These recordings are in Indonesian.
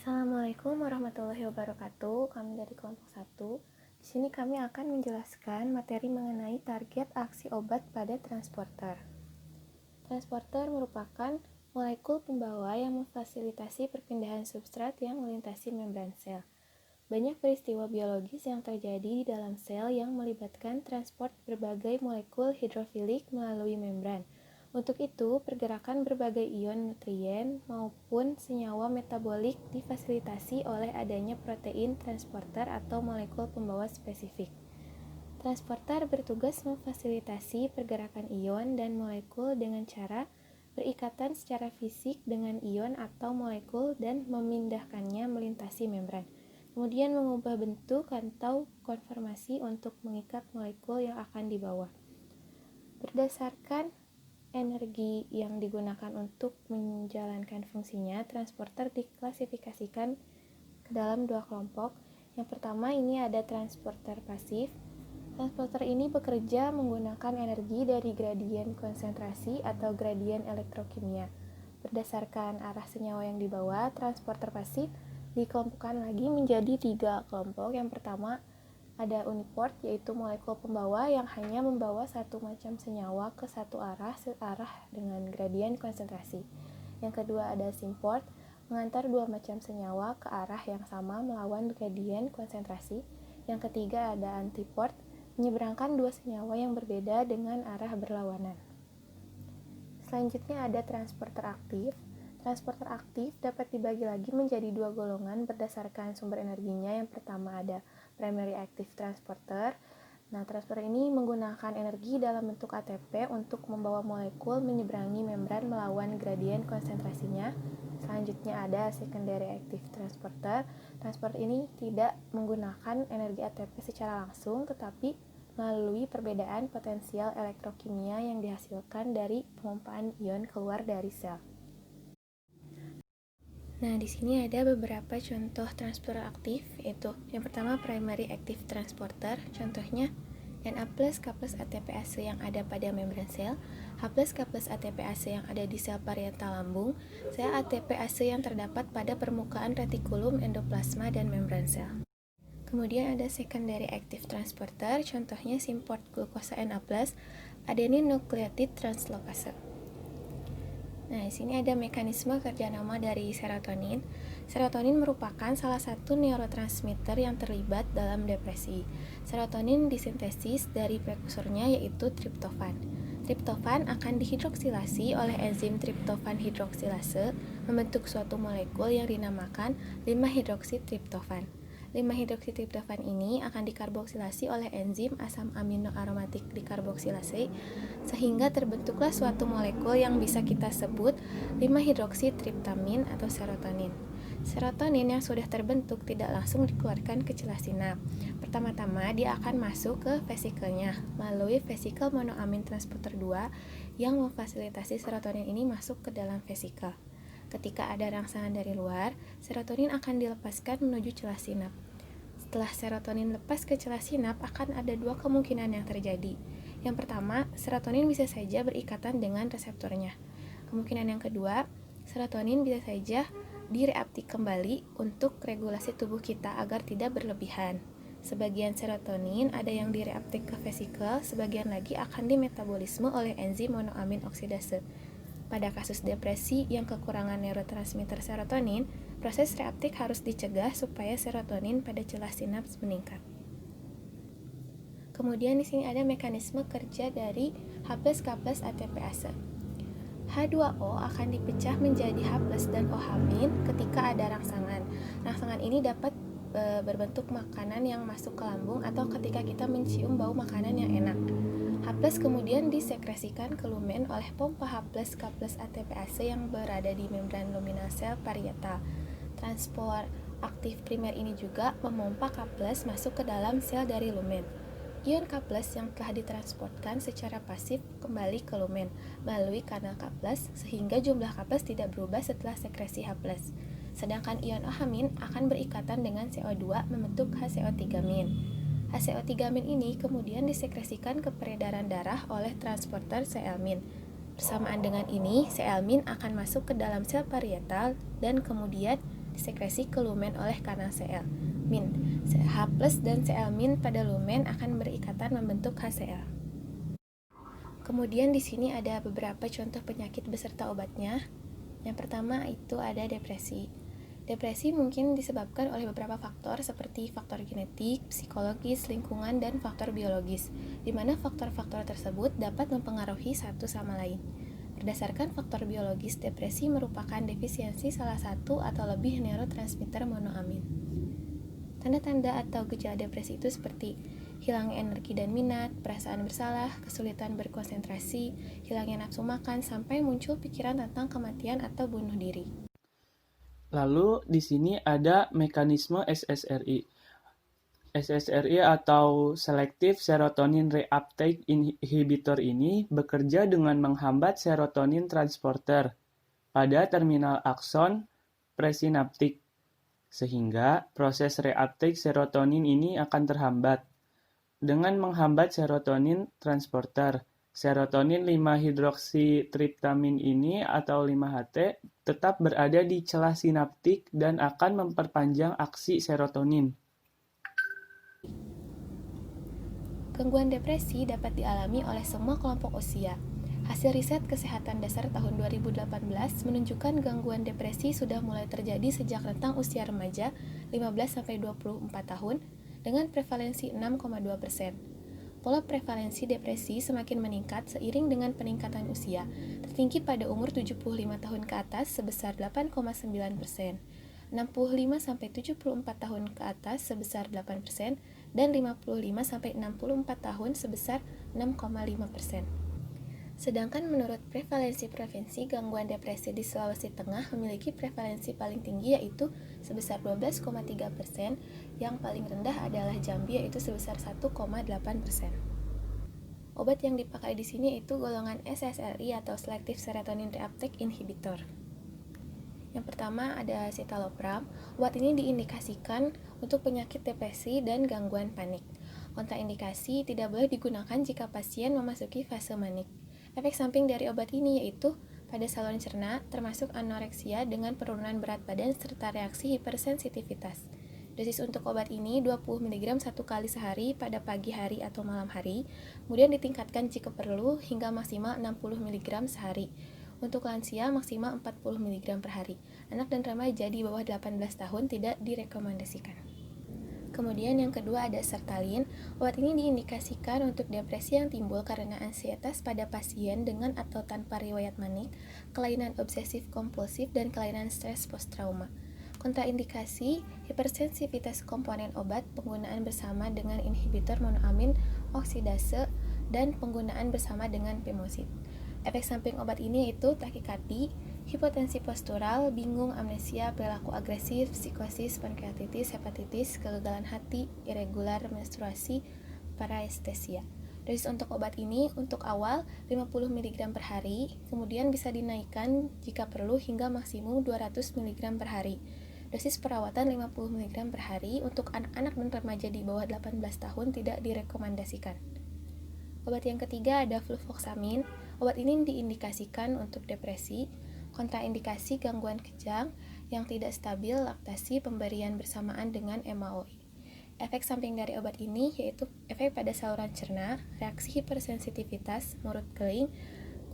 Assalamualaikum warahmatullahi wabarakatuh. Kami dari kelompok 1. Di sini kami akan menjelaskan materi mengenai target aksi obat pada transporter. Transporter merupakan molekul pembawa yang memfasilitasi perpindahan substrat yang melintasi membran sel. Banyak peristiwa biologis yang terjadi di dalam sel yang melibatkan transport berbagai molekul hidrofilik melalui membran. Untuk itu, pergerakan berbagai ion nutrien maupun senyawa metabolik difasilitasi oleh adanya protein transporter atau molekul pembawa spesifik. Transporter bertugas memfasilitasi pergerakan ion dan molekul dengan cara berikatan secara fisik dengan ion atau molekul dan memindahkannya melintasi membran. Kemudian mengubah bentuk atau konformasi untuk mengikat molekul yang akan dibawa. Berdasarkan energi yang digunakan untuk menjalankan fungsinya, transporter diklasifikasikan ke dalam dua kelompok. Yang pertama ini ada transporter pasif. Transporter ini bekerja menggunakan energi dari gradien konsentrasi atau gradien elektrokimia. Berdasarkan arah senyawa yang dibawa, transporter pasif dikelompokkan lagi menjadi 3 kelompok. Yang pertama ada uniport, yaitu molekul pembawa yang hanya membawa satu macam senyawa ke satu arah searah dengan gradien konsentrasi. Yang kedua ada simport, mengantar dua macam senyawa ke arah yang sama melawan gradien konsentrasi. Yang ketiga ada antiport, menyeberangkan dua senyawa yang berbeda dengan arah berlawanan. Selanjutnya ada transporter aktif. Transporter aktif dapat dibagi lagi menjadi dua golongan berdasarkan sumber energinya. Yang pertama ada primary active transporter. Nah, transporter ini menggunakan energi dalam bentuk ATP untuk membawa molekul menyeberangi membran melawan gradien konsentrasinya. Selanjutnya ada secondary active transporter. Transporter ini tidak menggunakan energi ATP secara langsung, tetapi melalui perbedaan potensial elektrokimia yang dihasilkan dari pengumpaan ion keluar dari sel. Nah, di sini ada beberapa contoh transporter aktif, yaitu yang pertama primary active transporter, contohnya Na plus K plus ATPase yang ada pada membran sel, H plus K plus ATPase yang ada di sel parietal lambung, sel ATPase yang terdapat pada permukaan retikulum, endoplasma, dan membran sel. Kemudian ada secondary active transporter, contohnya simport glukosa Na plus, adenin nukleotid translokase. Nah, di sini ada mekanisme kerja nama dari serotonin. Serotonin merupakan salah satu neurotransmitter yang terlibat dalam depresi. Serotonin disintesis dari prekursornya yaitu triptofan. Triptofan akan dihidroksilasi oleh enzim triptofan hidroksilase membentuk suatu molekul yang dinamakan 5-hidroksitriptofan. 5-hidroksitriptofan ini akan dikarboksilasi oleh enzim asam amino aromatik dikarboksilase sehingga terbentuklah suatu molekul yang bisa kita sebut 5-hidroksitriptamin atau serotonin. Serotonin yang sudah terbentuk tidak langsung dikeluarkan ke celah sinap. Pertama-tama dia akan masuk ke vesikelnya melalui vesikel monoamin transporter 2 yang memfasilitasi serotonin ini masuk ke dalam vesikel. Ketika ada rangsangan dari luar, serotonin akan dilepaskan menuju celah sinap. Setelah serotonin lepas ke celah sinap, akan ada dua kemungkinan yang terjadi. Yang pertama, serotonin bisa saja berikatan dengan reseptornya. Kemungkinan yang kedua, serotonin bisa saja direuptake kembali untuk regulasi tubuh kita agar tidak berlebihan. Sebagian serotonin ada yang direuptake ke vesikel, sebagian lagi akan dimetabolisme oleh enzim monoamin oksidase. Pada kasus depresi yang kekurangan neurotransmitter serotonin, proses reuptake harus dicegah supaya serotonin pada celah sinaps meningkat. Kemudian di sini ada mekanisme kerja dari H plus K plus ATPase. H2O akan dipecah menjadi H plus dan OH- ketika ada rangsangan. Rangsangan ini dapat berbentuk makanan yang masuk ke lambung atau ketika kita mencium bau makanan yang enak. H+ kemudian disekresikan ke lumen oleh pompa H+ K+ ATPase yang berada di membran luminal sel parietal. Transport aktif primer ini juga memompa K+ masuk ke dalam sel dari lumen. Ion K+ yang telah ditransportkan secara pasif kembali ke lumen melalui kanal K+, sehingga jumlah K+ tidak berubah setelah sekresi H+. Sedangkan ion OH- akan berikatan dengan CO2 membentuk HCO3-. HCO3- ini kemudian disekresikan ke peredaran darah oleh transporter Cl-. Bersamaan dengan ini, Cl- akan masuk ke dalam sel parietal dan kemudian disekresi ke lumen oleh kanal Cl min. H+ dan Cl- pada lumen akan berikatan membentuk HCl. Kemudian di sini ada beberapa contoh penyakit beserta obatnya. Yang pertama itu ada depresi. Depresi mungkin disebabkan oleh beberapa faktor seperti faktor genetik, psikologis, lingkungan, dan faktor biologis, di mana faktor-faktor tersebut dapat mempengaruhi satu sama lain. Berdasarkan faktor biologis, depresi merupakan defisiensi salah satu atau lebih neurotransmitter monoamin. Tanda-tanda atau gejala depresi itu seperti hilangnya energi dan minat, perasaan bersalah, kesulitan berkonsentrasi, hilangnya nafsu makan, sampai muncul pikiran tentang kematian atau bunuh diri. Lalu di sini ada mekanisme SSRI. SSRI atau Selective Serotonin Reuptake Inhibitor ini bekerja dengan menghambat serotonin transporter pada terminal akson presinaptik, sehingga proses reuptake serotonin ini akan terhambat. Dengan menghambat serotonin transporter, serotonin 5-hidroksitriptamin ini atau 5-HT tetap berada di celah sinaptik dan akan memperpanjang aksi serotonin. Gangguan depresi dapat dialami oleh semua kelompok usia. Hasil riset kesehatan dasar tahun 2018 menunjukkan gangguan depresi sudah mulai terjadi sejak rentang usia remaja 15-24 tahun dengan prevalensi 6,2%. Pola prevalensi depresi semakin meningkat seiring dengan peningkatan usia, tertinggi pada umur 75 tahun ke atas sebesar 8,9%, 65-74 tahun ke atas sebesar 8%, dan 55-64 tahun sebesar 6,5%. Sedangkan menurut prevalensi provinsi, gangguan depresi di Sulawesi Tengah memiliki prevalensi paling tinggi yaitu sebesar 12,3%, yang paling rendah adalah Jambi yaitu sebesar 1,8%. Obat yang dipakai di sini yaitu golongan SSRI atau Selective Serotonin Reuptake Inhibitor. Yang pertama ada citalopram. Obat ini diindikasikan untuk penyakit depresi dan gangguan panik. Kontraindikasi tidak boleh digunakan jika pasien memasuki fase manik. Efek samping dari obat ini yaitu pada saluran cerna, termasuk anoreksia dengan penurunan berat badan serta reaksi hipersensitivitas. Dosis untuk obat ini 20 mg satu kali sehari pada pagi hari atau malam hari, kemudian ditingkatkan jika perlu hingga maksimal 60 mg sehari. Untuk lansia maksimal 40 mg per hari. Anak dan remaja di bawah 18 tahun tidak direkomendasikan. Kemudian yang kedua ada sertalin. Obat ini diindikasikan untuk depresi yang timbul karena ansietas pada pasien dengan atau tanpa riwayat manik, kelainan obsesif kompulsif, dan kelainan stres post-trauma. Kontraindikasi, hipersensitivitas komponen obat, penggunaan bersama dengan inhibitor monoamin oksidase, dan penggunaan bersama dengan pemosid. Efek samping obat ini yaitu takikardi, hipotensi postural, bingung, amnesia, perilaku agresif, psikosis, pankreatitis, hepatitis, kegagalan hati, irregular menstruasi, parestesia. Dosis untuk obat ini untuk awal 50 mg per hari, kemudian bisa dinaikkan jika perlu hingga maksimum 200 mg per hari. Dosis perawatan 50 mg per hari untuk anak-anak dan remaja di bawah 18 tahun tidak direkomendasikan. Obat yang ketiga ada fluvoxamin. Obat ini diindikasikan untuk depresi, kontraindikasi gangguan kejang yang tidak stabil, laktasi, pemberian bersamaan dengan MAOI. Efek samping dari obat ini yaitu efek pada saluran cerna, reaksi hipersensitivitas, mulut kering,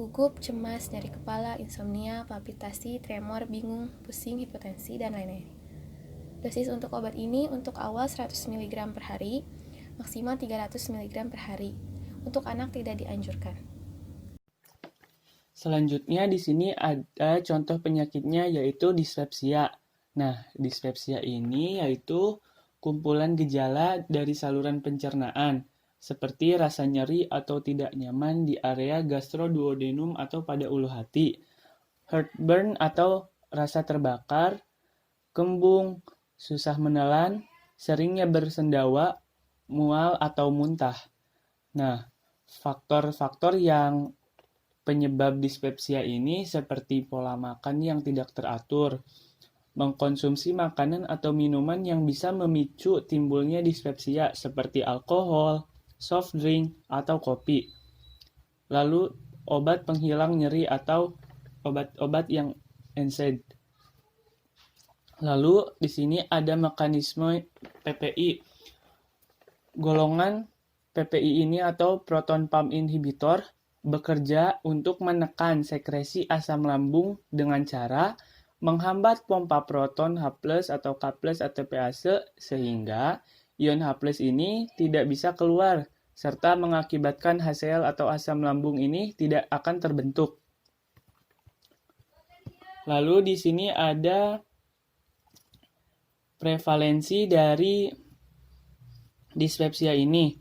gugup, cemas, nyeri kepala, insomnia, palpitasi, tremor, bingung, pusing, hipotensi, dan lain-lain. Dosis untuk obat ini untuk awal 100 mg per hari, maksimal 300 mg per hari. Untuk anak tidak dianjurkan. Selanjutnya di sini ada contoh penyakitnya yaitu dispepsia. Nah, dispepsia ini yaitu kumpulan gejala dari saluran pencernaan seperti rasa nyeri atau tidak nyaman di area gastroduodenum atau pada ulu hati, heartburn atau rasa terbakar, kembung, susah menelan, seringnya bersendawa, mual atau muntah. Nah, faktor-faktor yang penyebab dispepsia ini seperti pola makan yang tidak teratur, mengkonsumsi makanan atau minuman yang bisa memicu timbulnya dispepsia seperti alkohol, soft drink, atau kopi. Lalu obat penghilang nyeri atau obat-obat yang NSAID. Lalu di sini ada mekanisme PPI. Golongan PPI ini atau proton pump inhibitor bekerja untuk menekan sekresi asam lambung dengan cara menghambat pompa proton H+ atau K+ atau ATPase sehingga ion H+ ini tidak bisa keluar serta mengakibatkan HCl atau asam lambung ini tidak akan terbentuk. Lalu di sini ada prevalensi dari dispepsia ini.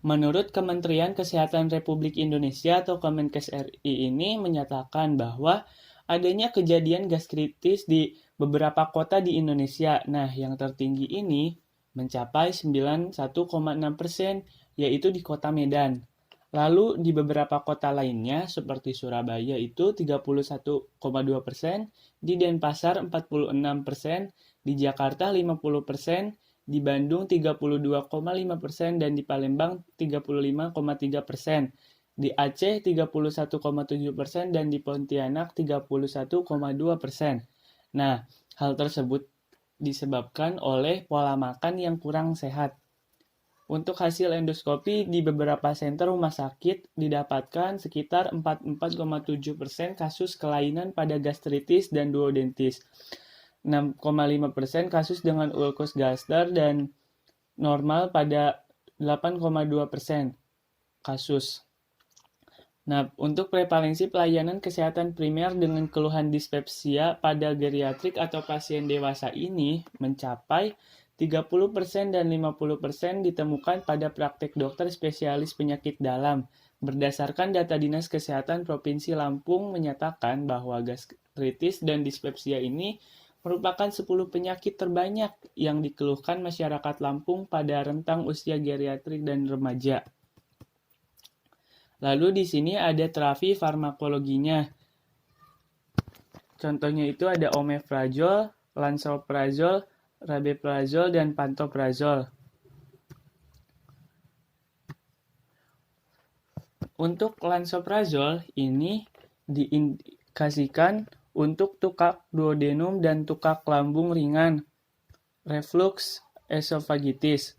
Menurut Kementerian Kesehatan Republik Indonesia atau Kemenkes RI ini menyatakan bahwa adanya kejadian gastritis di beberapa kota di Indonesia. Nah, yang tertinggi ini mencapai 91,6%, yaitu di kota Medan. Lalu di beberapa kota lainnya seperti Surabaya itu 31,2%, di Denpasar 46%, di Jakarta 50%, di Bandung 32,5%, dan di Palembang 35,3%, di Aceh 31,7%, dan di Pontianak 31,2%. Nah, hal tersebut disebabkan oleh pola makan yang kurang sehat. Untuk hasil endoskopi di beberapa senter rumah sakit didapatkan sekitar 44,7% kasus kelainan pada gastritis dan duodentis, 6,5% kasus dengan ulkus gaster, dan normal pada 8,2% kasus. Nah, untuk prevalensi pelayanan kesehatan primer dengan keluhan dispepsia pada geriatrik atau pasien dewasa ini mencapai 30% dan 50% ditemukan pada praktek dokter spesialis penyakit dalam. Berdasarkan data Dinas Kesehatan Provinsi Lampung menyatakan bahwa gastritis dan dispepsia ini merupakan 10 penyakit terbanyak yang dikeluhkan masyarakat Lampung pada rentang usia geriatrik dan remaja. Lalu di sini ada terapi farmakologinya. Contohnya itu ada omeprazol, lansoprazol, rabeprazol, dan pantoprazol. Untuk lansoprazol ini diindikasikan untuk tukak duodenum dan tukak lambung ringan, reflux esofagitis.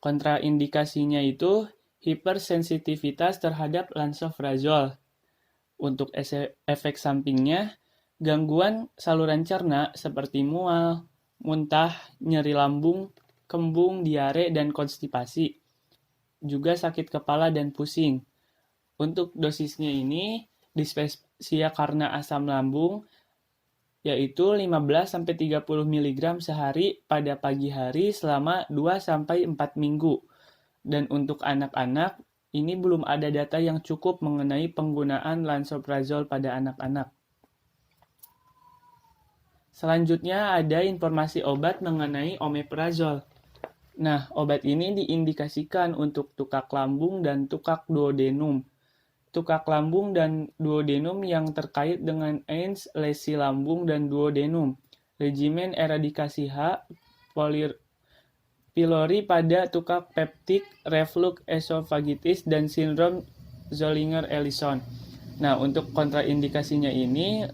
Kontraindikasinya itu hipersensitivitas terhadap lansoprazol. Untuk efek sampingnya, gangguan saluran cerna seperti mual, muntah, nyeri lambung, kembung, diare, dan konstipasi. Juga sakit kepala dan pusing. Untuk dosisnya ini, dispepsia karena asam lambung, yaitu 15-30 mg sehari pada pagi hari selama 2-4 minggu. Dan untuk anak-anak, ini belum ada data yang cukup mengenai penggunaan lansoprazol pada anak-anak. Selanjutnya ada informasi obat mengenai omeprazol. Nah, obat ini diindikasikan untuk tukak lambung dan tukak duodenum. Tukak lambung dan duodenum yang terkait dengan AINS, lesi lambung dan duodenum. Regimen eradikasi H. pylori pada tukak peptik, reflux esofagitis, dan sindrom Zollinger-Ellison. Nah, untuk kontraindikasinya ini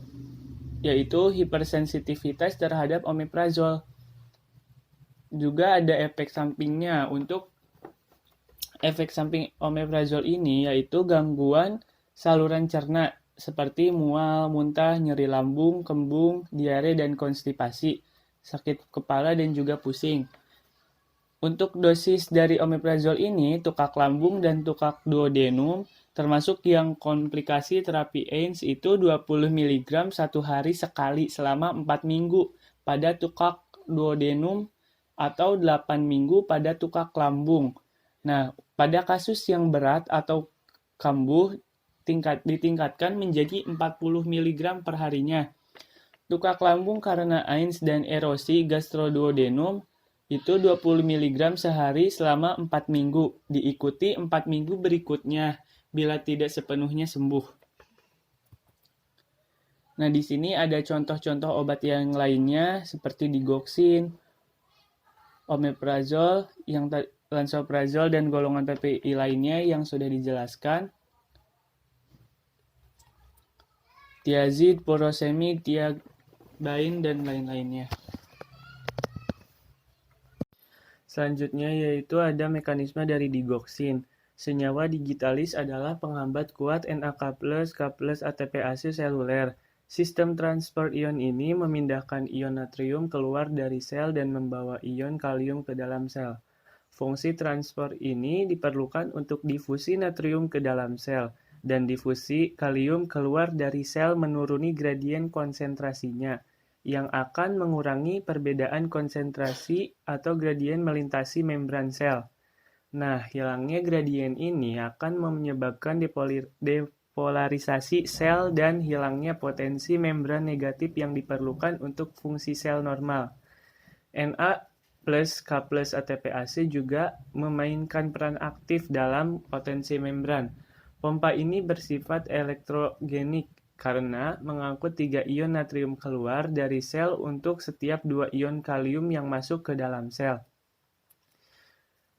yaitu hipersensitivitas terhadap omeprazol. Juga ada efek sampingnya. Untuk efek samping omeprazol ini yaitu gangguan saluran cerna seperti mual, muntah, nyeri lambung, kembung, diare, dan konstipasi, sakit kepala, dan juga pusing. Untuk dosis dari omeprazol ini, tukak lambung dan tukak duodenum, termasuk yang komplikasi terapi AINS itu 20 mg satu hari sekali selama 4 minggu pada tukak duodenum atau 8 minggu pada tukak lambung. Nah, pada kasus yang berat atau kambuh ditingkatkan menjadi 40 mg per harinya. Tukak lambung karena AINS dan erosi gastroduodenum itu 20 mg sehari selama 4 minggu, diikuti 4 minggu berikutnya bila tidak sepenuhnya sembuh. Nah, di sini ada contoh-contoh obat yang lainnya seperti digoxin, omeprazol, lansoprazol, dan golongan PPI lainnya yang sudah dijelaskan. Thiazid, furosemid, bain, dan lain-lainnya. Selanjutnya yaitu ada mekanisme dari digoksin. Senyawa digitalis adalah penghambat kuat NAK+, K+, ATPase seluler. Sistem transport ion ini memindahkan ion natrium keluar dari sel dan membawa ion kalium ke dalam sel. Fungsi transport ini diperlukan untuk difusi natrium ke dalam sel, dan difusi kalium keluar dari sel menuruni gradien konsentrasinya, yang akan mengurangi perbedaan konsentrasi atau gradien melintasi membran sel. Nah, hilangnya gradien ini akan menyebabkan depolarisasi sel dan hilangnya potensi membran negatif yang diperlukan untuk fungsi sel normal. Na plus K plus ATPase juga memainkan peran aktif dalam potensi membran. Pompa ini bersifat elektrogenik karena mengangkut 3 ion natrium keluar dari sel untuk setiap 2 ion kalium yang masuk ke dalam sel.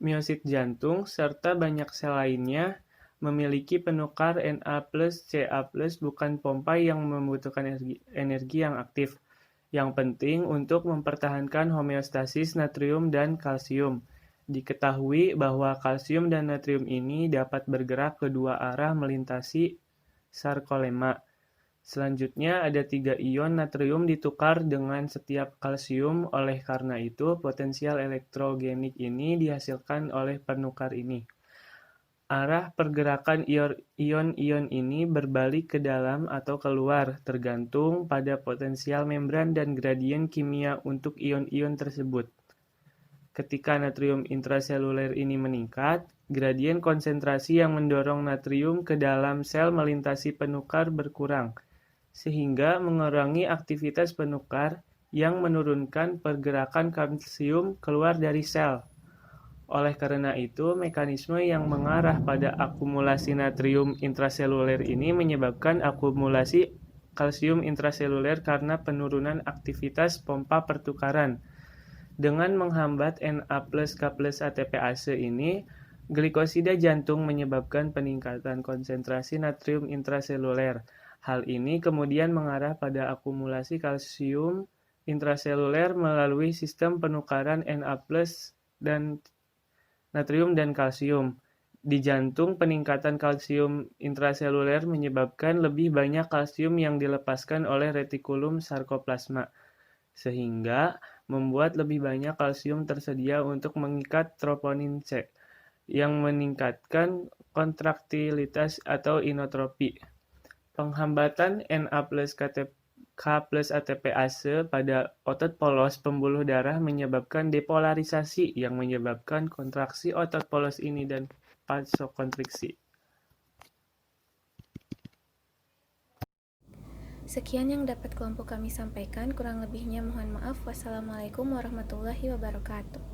Miosit jantung serta banyak sel lainnya memiliki penukar Na plus Ca plus bukan pompa yang membutuhkan energi yang aktif. Yang penting untuk mempertahankan homeostasis natrium dan kalsium. Diketahui bahwa kalsium dan natrium ini dapat bergerak kedua arah melintasi sarkolema. Selanjutnya ada 3 ion natrium ditukar dengan setiap kalsium, oleh karena itu potensial elektrogenik ini dihasilkan oleh penukar ini. Arah pergerakan ion-ion ini berbalik ke dalam atau keluar, tergantung pada potensial membran dan gradien kimia untuk ion-ion tersebut. Ketika natrium intraseluler ini meningkat, gradien konsentrasi yang mendorong natrium ke dalam sel melintasi penukar berkurang, sehingga mengurangi aktivitas penukar yang menurunkan pergerakan kalsium keluar dari sel. Oleh karena itu, mekanisme yang mengarah pada akumulasi natrium intraseluler ini menyebabkan akumulasi kalsium intraseluler karena penurunan aktivitas pompa pertukaran. Dengan menghambat Na plus K plus ATPase ini, glikosida jantung menyebabkan peningkatan konsentrasi natrium intraseluler. Hal ini kemudian mengarah pada akumulasi kalsium intraseluler melalui sistem penukaran Na plus dan natrium dan kalsium. Di jantung, peningkatan kalsium intraseluler menyebabkan lebih banyak kalsium yang dilepaskan oleh retikulum sarkoplasma, sehingga membuat lebih banyak kalsium tersedia untuk mengikat troponin C, yang meningkatkan kontraktilitas atau inotropi. Penghambatan Na plus K plus ATPase pada otot polos pembuluh darah menyebabkan depolarisasi yang menyebabkan kontraksi otot polos ini dan vasokonstriksi. Sekian yang dapat kelompok kami sampaikan, kurang lebihnya mohon maaf. Wassalamualaikum warahmatullahi wabarakatuh.